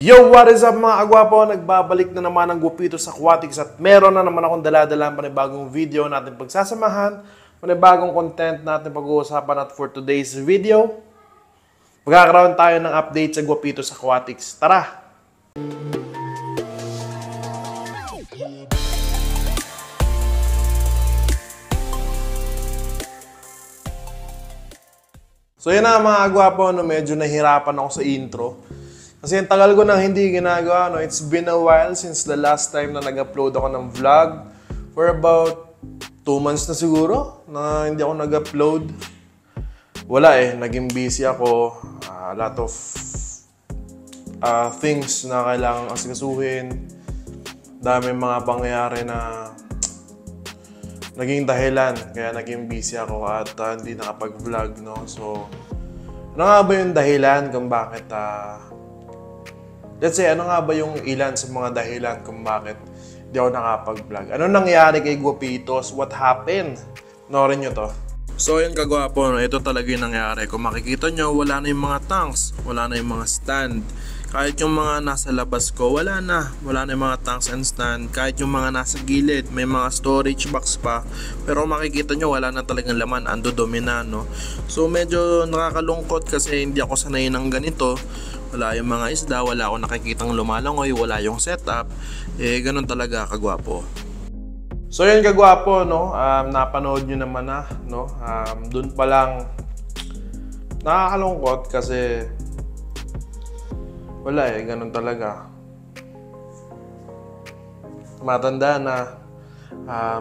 Yo, what is up mga kagwapo? Nagbabalik na naman ang Gupitos Aquatics at meron na naman akong daladalang panibagong video natin pagsasamahan, panibagong content natin pag-uusapan. At for today's video, magkakaroon tayo ng update sa Gupitos Aquatics. Tara! So yun na mga kagwapo, medyo nahirapan ako sa intro. Kasi ang tagal ko nang hindi ginagawa, no? It's been a while since the last time na nag-upload ako ng vlog. For about 2 months na siguro na hindi ako nag-upload. Wala naging busy ako. A lot of things na kailangang asikasuhin. Dami mga pangyayari na naging dahilan kaya naging busy ako at hindi nakapag-vlog, no? So, ano nga ba yung dahilan kung bakit let's say, ano nga ba yung ilan sa mga dahilan kung bakit di ako nakapag-vlog? Ano nangyari kay Gupitos? What happened? Norin nyo to. So yun kagwapo, no? Ito talaga yung nangyari. Kung makikita nyo, wala na yung mga tanks, wala na yung mga stand. Kahit yung mga nasa labas ko, wala na. Wala na yung mga tanks and stand. Kahit yung mga nasa gilid, may mga storage box pa. Pero kung makikita nyo, wala na talagang laman. Ando domina, no? So medyo nakakalungkot kasi hindi ako sanay ng ganito. Wala yung mga isda, wala akong nakikitang lumalangoy, wala yung setup. Ganun talaga kagwapo. So yun kagwapo, no? Napanood nyo naman na, no? Dun pa lang nakakalungkot kasi wala ganun talaga. Matanda na,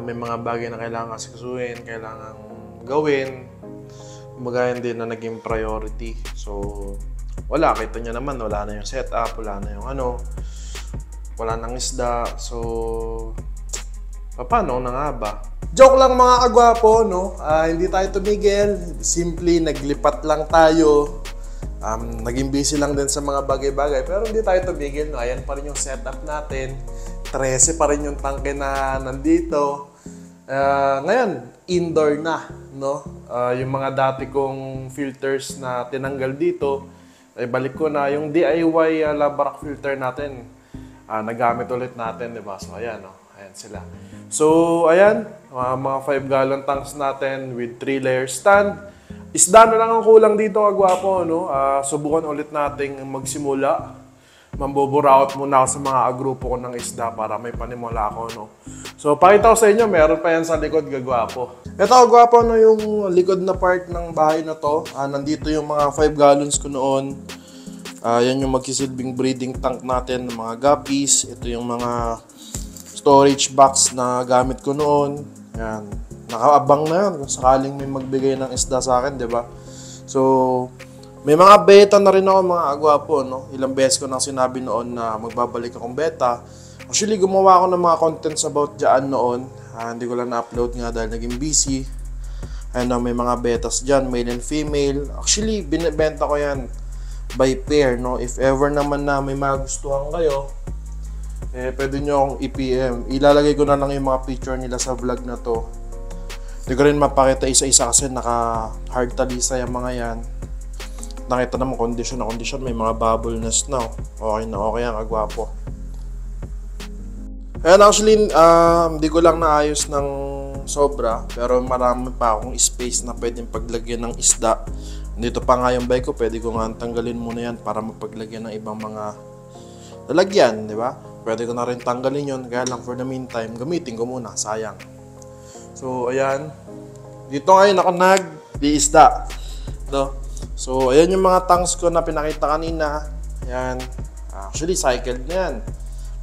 may mga bagay na kailangan asikasuhin, kailangan gawin. Kumbaga hindi na naging priority. So wala, kita nyo naman, wala na yung setup, wala na yung wala nang isda. So paano na nga ba? Joke lang mga kagwapo, no? Hindi tayo tumigil. Simply naglipat lang tayo. Naging busy lang din sa mga bagay-bagay. Pero hindi tayo tumigil, no? Ayan pa rin yung setup natin. 13 pa rin yung tangke na nandito. Ngayon, indoor na, no? Yung mga dati kong filters na tinanggal dito, ay balik ko na yung DIY Labarak filter natin. Nagamit ulit natin, di ba? So ayan, no? Ayan sila. So ayan, mga 5 gallon tanks natin with 3 layer stand. Isda na lang ang kulang dito kagwapo, no? Subukan ulit nating magsimula. Mambuburaot muna ako sa mga agrupo ko ng isda para may panimula ako, no? So pakita ko sa inyo, meron pa yan sa likod kagwapo. Ito kagwapo, no, yung likod na part ng bahay na to. Nandito yung mga 5 gallons ko noon. Yan yung magsisilbing breeding tank natin ng mga guppies. Ito yung mga storage box na gamit ko noon. Yan. Nakaabang na yan kung sakaling may magbigay ng isda sa akin, di ba? So, may mga beta na rin ako mga agwapo, no? Ilang beses ko nang sinabi noon na magbabalik akong beta. Actually, gumawa ako ng mga contents about dyan noon. Hindi ko lang na-upload nga dahil naging busy. Ayun, may mga betas dyan, male and female. Actually, binibenta ko yan by pair, no? If ever naman na may magustuhan kayo, pwede nyo akong i-PM. Ilalagay ko na lang yung mga picture nila sa vlog na to. Hindi ko rin mapakita isa-isa kasi naka-hard talisa yung mga yan. Nakita naman condition na condition, may mga bubble nest na. Okay na, okay ang agwapo. Ayan, actually, hindi ko lang naayos ng sobra, pero marami pa akong space na pwedeng paglagyan ng isda. Dito pa nga yung bike ko, pwede ko nga tanggalin muna yan para mapaglagyan ng ibang mga lalagyan, di ba? Pwede ko na rin tanggalin yun, kaya lang for the meantime, gamitin ko muna, sayang. So, ayan. Dito ngayon ako nag-iisda. So, ayan yung mga tanks ko na pinakita kanina. Ayan. Actually, cycled na yan.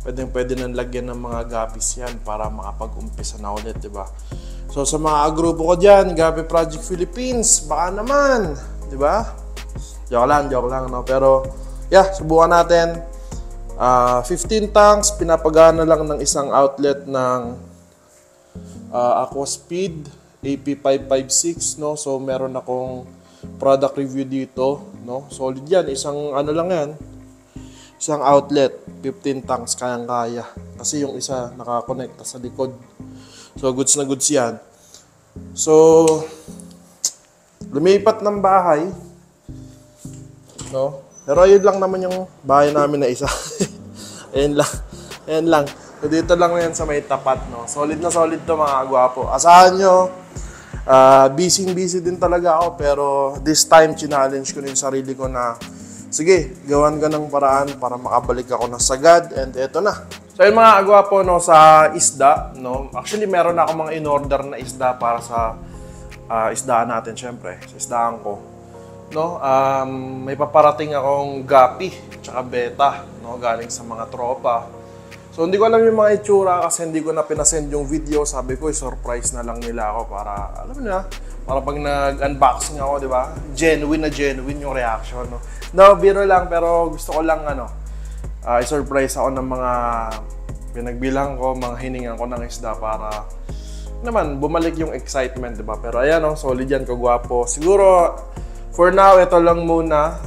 Pwede nang lagyan ng mga guppies yan para makapag-umpisa na ulit, di ba? So, sa mga agrupo ko dyan, Guppy Project Philippines, baka naman, di ba? Joke lang, no? Pero, yeah, subukan natin. 15 tanks, pinapagana lang ng isang outlet ng Aquaspeed AP556, no? So, meron akong product review dito, no? Solid yan, isang lang yan. Isang outlet, 15 tanks, kayang-kaya. Kasi yung isa nakakonekta sa likod. So, goods na goods yan. So, lumipat ng bahay, no? Pero yun lang naman yung bahay namin na isa. Ayan lang. Ayan lang. So, dito lang yan sa may tapat, no? Solid na solid to mga agwapo. Asahan nyo, busy din talaga ako, pero this time, challenge ko na yung sarili ko na, sige, gawan ka ng paraan para makabalik ako ng sagad, and eto na. So yun mga agwapo, no, sa isda, no? Actually, meron ako mga in-order na isda para sa isdaan natin, syempre. Sa isdaan ko. No, may paparating akong gapi tsaka beta, no, galing sa mga tropa. So hindi ko alam yung mga itsura kasi hindi ko na pinasend yung video. Sabi ko, surprise na lang nila ako para, alam mo na, para pag nag-unboxing ako, di ba? Genuine yung reaction, no? No, biro lang, pero gusto ko lang, i-surprise ako ng mga pinagbilang ko, mga hiningan ko ng isda para naman bumalik yung excitement, di ba? Pero ayan, no, solid yan, kagwapo. Siguro, for now, ito lang muna.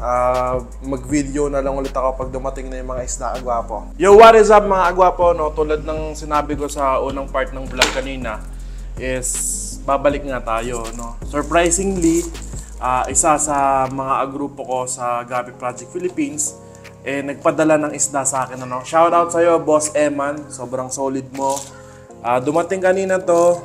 Mag-video na lang ulit ako pag dumating na yung mga isda agwapo. Yo, what is up mga agwapo? No? Tulad ng sinabi ko sa unang part ng vlog kanina, is babalik nga tayo. No? Surprisingly, isa sa mga agrupo ko sa Gapi Project Philippines, nagpadala ng isda sa akin. Ano? Shoutout sa'yo, Boss Eman. Sobrang solid mo. Dumating kanina to.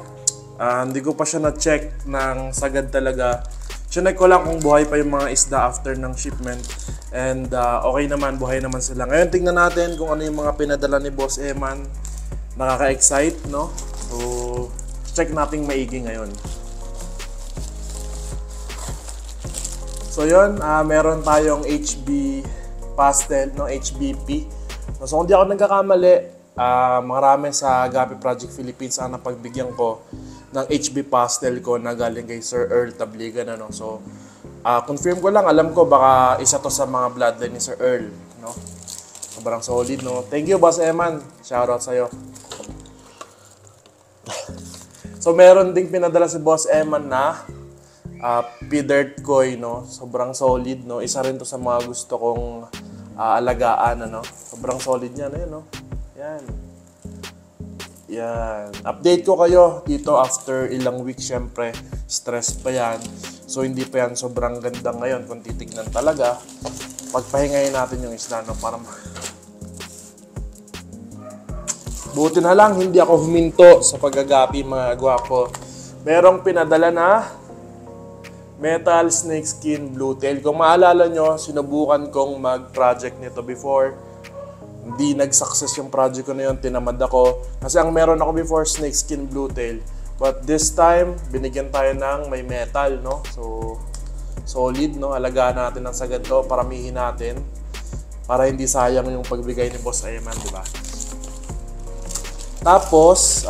Hindi ko pa siya na-check ng sagad talaga. Chinek ko lang kung buhay pa yung mga isda after ng shipment. And okay naman, buhay naman sila. Ngayon, tingnan natin kung ano yung mga pinadala ni Boss Eman. Nakaka-excite, no? So, check natin maigi ngayon. So, yun. Meron tayong HB pastel, no? HBP. So, kung di ako nagkakamali, marami sa Gapi Project Philippines ang napagbigyan ko ng HB pastel ko na galing kay Sir Earl Tabligan, ano. So, confirm ko lang, alam ko baka isa to sa mga bloodline ni Sir Earl, no. Sobrang solid, no. Thank you, Boss Eman. Shoutout sa'yo. So, meron ding pinadala si Boss Eman na P-Dirt Koi, no. Sobrang solid, no. Isa rin to sa mga gusto kong alagaan, ano. Sobrang solid niya, no. Yan. Yan. Update ko kayo dito after ilang weeks, syempre. Stress pa yan. So, hindi pa yan sobrang ganda ngayon kung titignan talaga. Pagpahingayin natin yung isla, no? Para buti na lang, hindi ako huminto sa paggagapi, mga gwapo. Merong pinadala na Metal Snakeskin Bluetail. Kung maalala nyo, sinubukan kong mag-project nito before. Hindi nag-success yung project ko na yun, tinamad ako. Kasi ang meron ako before, Snakeskin Bluetail. But this time, binigyan tayo ng may metal, no? So, solid, no? Alagaan natin ang sagad to, paramihin natin. Para hindi sayang yung pagbigay ni Boss Eman, di ba? Tapos,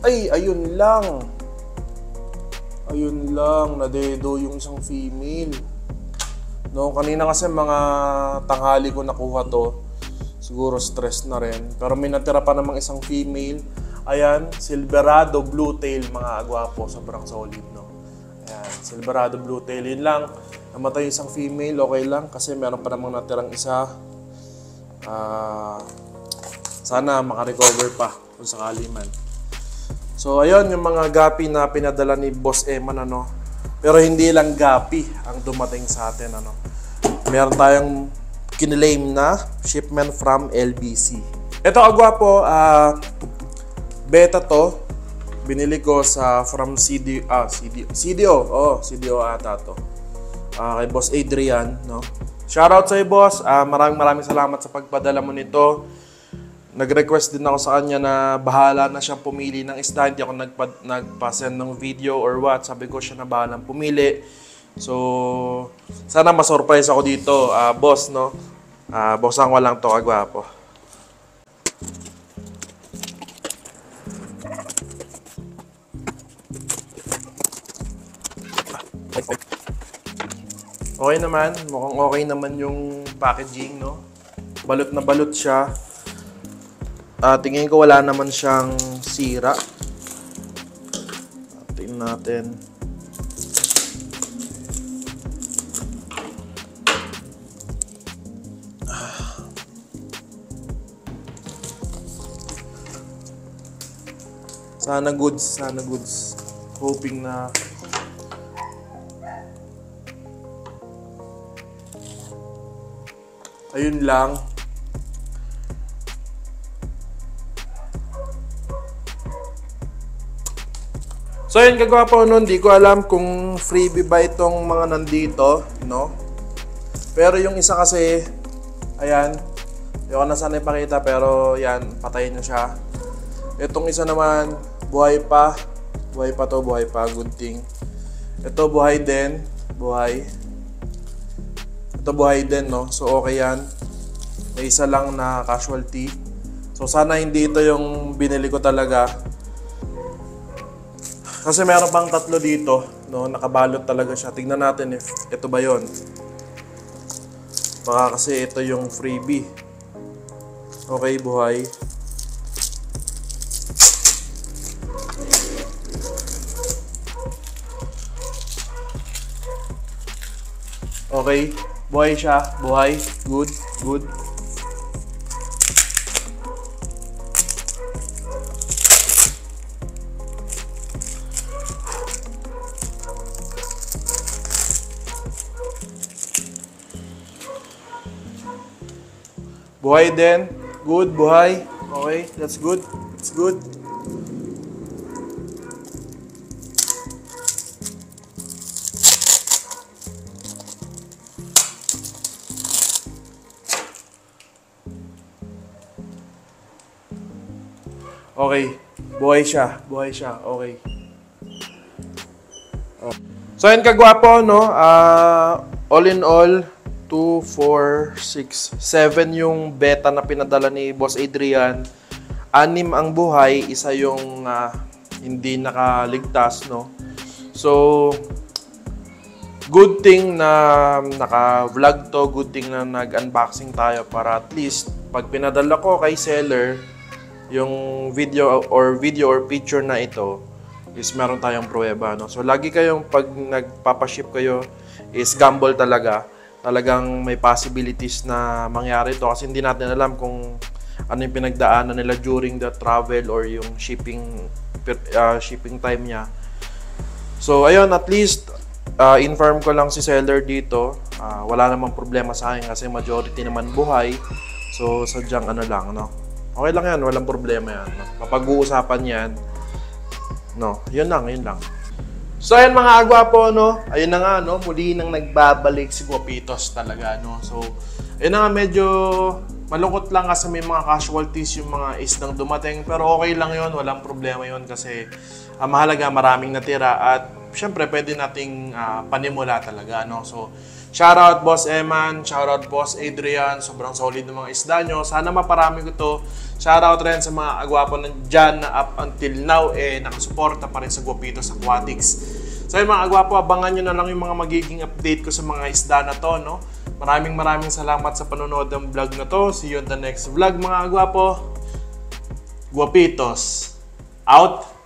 ayun lang. Ayun lang, nadedo yung isang female. No, kanina kasi mga tanghali ko nakuha to. Siguro stress na rin. Pero may natira pa namang isang female. Ayan, Silverado Bluetail, mga agwapo. Sobrang solid, no? Ayan, Silverado Bluetail. Yun lang. Namatay isang female, okay lang. Kasi meron pa namang natirang isa. Sana makarecover pa kung sakali man. So, ayun, yung mga gapi na pinadala ni Boss Eman, ano. Pero hindi lang gapi ang dumating sa atin, ano. Meron tayong kinlaim na shipment from LBC. Ito agwapo, beta to. Binili ko from CDO. Oh, CDO ata to. Kay Boss Adrian, no. Shoutout sa'yo, boss. Maraming salamat sa pagpadala mo nito. Nag-request din ako sa kanya na bahala na siyang pumili ng isda. Hindi ako nagpa-send ng video or what. Sabi ko siya na bahalang pumili. So, sana ma-surprise ako dito, boss, no? Bossan ko lang to, kagwapo. Okay naman. Mukhang okay naman yung packaging, no? Balot na balot siya. Tingin ko wala naman siyang sira. Tingnan natin. Sana goods, sana goods. Hoping na Ayun lang. So yun kagwapo nun, di ko alam kung freebie ba itong mga nandito, no? Pero yung isa kasi, ayan, hindi ko na sana ipakita pero yan, patayin na siya. Itong isa naman, buhay pa. Buhay pa to, buhay pa, good thing. Ito buhay din, buhay. Ito buhay din, no? So okay yan. May isa lang na casualty. So sana hindi ito yung binili ko talaga. Kasi meron pang tatlo dito, no? Nakabalot talaga siya. Tignan natin if ito ba yon. Baka kasi ito yung freebie. Okay, buhay. Okay, buhay siya. Buhay. Good, good. Buhay din. Good, buhay. Okay, that's good. That's good. Okay, buhay siya. Buhay siya. Okay. Oh. So, yun kagwapo, no? All in all, 2, 4, 6, 7 yung beta na pinadala ni Boss Adrian. 6 ang buhay, isa yung hindi nakaligtas, no? So, good thing na naka-vlog to, good thing na nag-unboxing tayo para at least pag pinadala ko kay seller, yung video or picture na ito is meron tayong pruweba, no? So, lagi kayong pag nagpapaship kayo is gamble talaga. Talagang may possibilities na mangyari ito kasi hindi natin alam kung ano yung pinagdaanan nila during the travel or yung shipping time niya. So ayun, at least inform ko lang si seller dito. Wala namang problema sa akin kasi majority naman buhay. So sadyang ano lang, no? Okay lang yan, walang problema yan, no? Mapag-uusapan yan. No, yun lang. So ayan mga agwapo, no, ayun na nga, no, muli nang nagbabalik si Guapitos talaga, no. So ayun na nga, medyo malungkot lang kasi may mga casualties yung mga isdang dumating, pero okay lang yon, walang problema yon kasi mahalaga maraming natira at syempre pwede nating panimula talaga, no. So shoutout Boss Eman, shoutout Boss Adrian, sobrang solid ng mga isda nyo, sana maparami ko to. Shoutout rin sa mga agwapo nandyan na up until now nakasuporta pa rin sa Guapitos Aquatics. So yun mga agwapo, abangan nyo na lang yung mga magiging update ko sa mga isda na to, no? Maraming salamat sa panonood ng vlog na to. See you on the next vlog mga agwapo. Guapitos out!